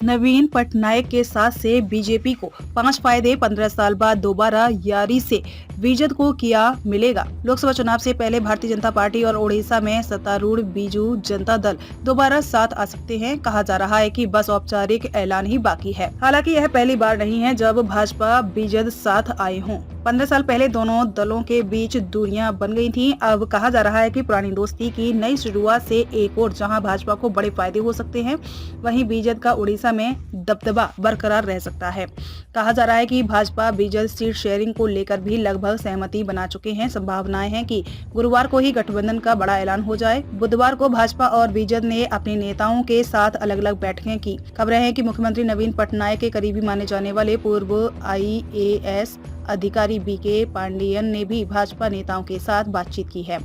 नवीन पटनायक के साथ से बीजेपी को 5 फायदे, 15 साल बाद दोबारा यारी से बीजेपी को किया मिलेगा। लोकसभा चुनाव से पहले भारतीय जनता पार्टी और ओडिशा में सत्तारूढ़ बीजू जनता दल दोबारा साथ आ सकते हैं। कहा जा रहा है कि बस औपचारिक ऐलान ही बाकी है। हालांकि यह पहली बार नहीं है जब भाजपा बीजेपी साथ आए हों। 15 साल पहले दोनों दलों के बीच दूरियां बन गई थीं। अब कहा जा रहा है कि पुरानी दोस्ती की नई शुरुआत से एक और जहां भाजपा को बड़े फायदे हो सकते हैं, वहीं बीजेपी का उड़ीसा में दबदबा बरकरार रह सकता है। कहा जा रहा है कि भाजपा बीजेपी सीट शेयरिंग को लेकर भी लगभग सहमति बना चुके हैं। संभावनाएं हैं कि गुरुवार को ही गठबंधन का बड़ा ऐलान हो जाए। बुधवार को भाजपा और बीजेपी ने अपने नेताओं के साथ अलग अलग बैठकें की। खबरें हैं कि मुख्यमंत्री नवीन पटनायक के करीबी माने जाने वाले पूर्व IAS अधिकारी BK पांडियन ने भी भाजपा नेताओं के साथ बातचीत की है।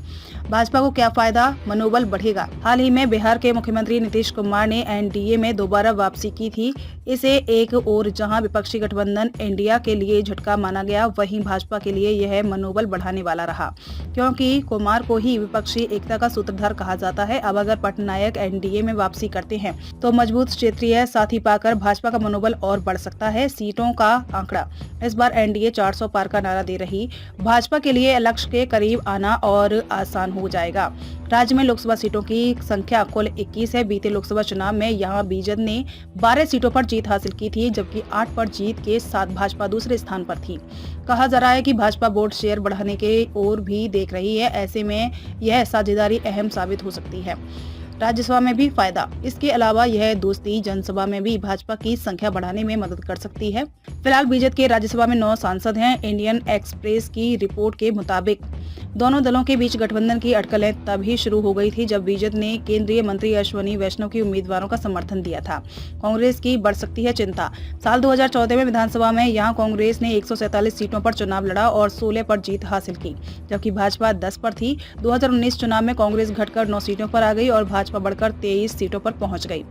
भाजपा को क्या फायदा, मनोबल बढ़ेगा। हाल ही में बिहार के मुख्यमंत्री नीतीश कुमार ने NDA में दोबारा वापसी की थी। इसे एक और जहां विपक्षी गठबंधन इंडिया के लिए झटका माना गया, वहीं भाजपा के लिए यह मनोबल बढ़ाने वाला रहा, क्योंकि कुमार को ही विपक्षी एकता का सूत्रधार कहा जाता है। अब अगर पटनायक NDA में वापसी करते हैं तो मजबूत क्षेत्रीय साथी पाकर भाजपा का मनोबल और बढ़ सकता है। सीटों का आंकड़ा इस बार NDA 400 पार का नारा दे रही भाजपा के लिए लक्ष्य के करीब आना और आसान हो जाएगा। राज्य में लोकसभा सीटों की संख्या कुल 21 है। बीते लोकसभा चुनाव में यहां बीजेपी ने 12 सीटों पर जीत हासिल की थी, जबकि 8 पर जीत के साथ भाजपा दूसरे स्थान पर थी। कहा जा रहा है कि भाजपा वोट शेयर बढ़ाने के ओर भी देख रही है। ऐसे में यह साझेदारी अहम साबित हो सकती है। राज्यसभा में भी फायदा। इसके अलावा यह दोस्ती जनसभा में भी भाजपा की संख्या बढ़ाने में मदद कर सकती है। फिलहाल बीजेपी के राज्यसभा में 9 सांसद हैं। इंडियन एक्सप्रेस की रिपोर्ट के मुताबिक दोनों दलों के बीच गठबंधन की अटकलें तभी शुरू हो गई थी जब बीजेपी ने केंद्रीय मंत्री अश्विनी वैष्णव की उम्मीदवारों का समर्थन दिया था। कांग्रेस की बढ़ सकती है चिंता। साल 2014 में विधानसभा में यहां कांग्रेस ने 147 सीटों पर चुनाव लड़ा और 16 पर जीत हासिल की, जबकि भाजपा 10 पर थी। 2019 चुनाव में कांग्रेस घटकर 9 सीटों पर आ गई और भाजपा बढ़कर 23 सीटों पर पहुंच गई।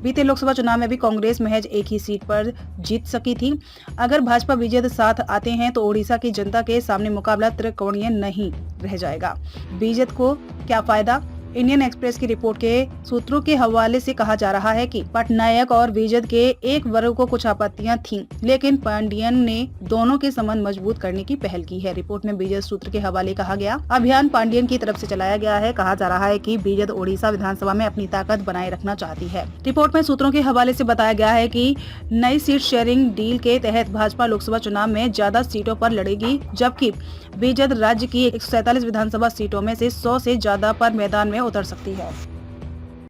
बीते लोकसभा चुनाव में भी कांग्रेस महज एक ही सीट पर जीत सकी थी। अगर भाजपा बीजेपी साथ आते हैं तो ओडिशा की जनता के सामने मुकाबला त्रिकोणीय नहीं रह जाएगा। बीजेपी को क्या फायदा? इंडियन एक्सप्रेस की रिपोर्ट के सूत्रों के हवाले से कहा जा रहा है कि पटनायक और बीजेपी के एक वर्ग को कुछ आपत्तियां थीं, लेकिन पांडियन ने दोनों के संबंध मजबूत करने की पहल की है। रिपोर्ट में बीजेपी सूत्र के हवाले कहा गया, अभियान पांडियन की तरफ से चलाया गया है। कहा जा रहा है कि बीजेपी ओडिशा विधानसभा में अपनी ताकत बनाए रखना चाहती है। रिपोर्ट में सूत्रों के हवाले से बताया गया है कि नई सीट शेयरिंग डील के तहत भाजपा लोकसभा चुनाव में ज्यादा सीटों पर लड़ेगी, जबकि बीजेपी राज्य की 147 विधानसभा सीटों में से 100 से ज्यादा पर मैदान में उतर सकती है।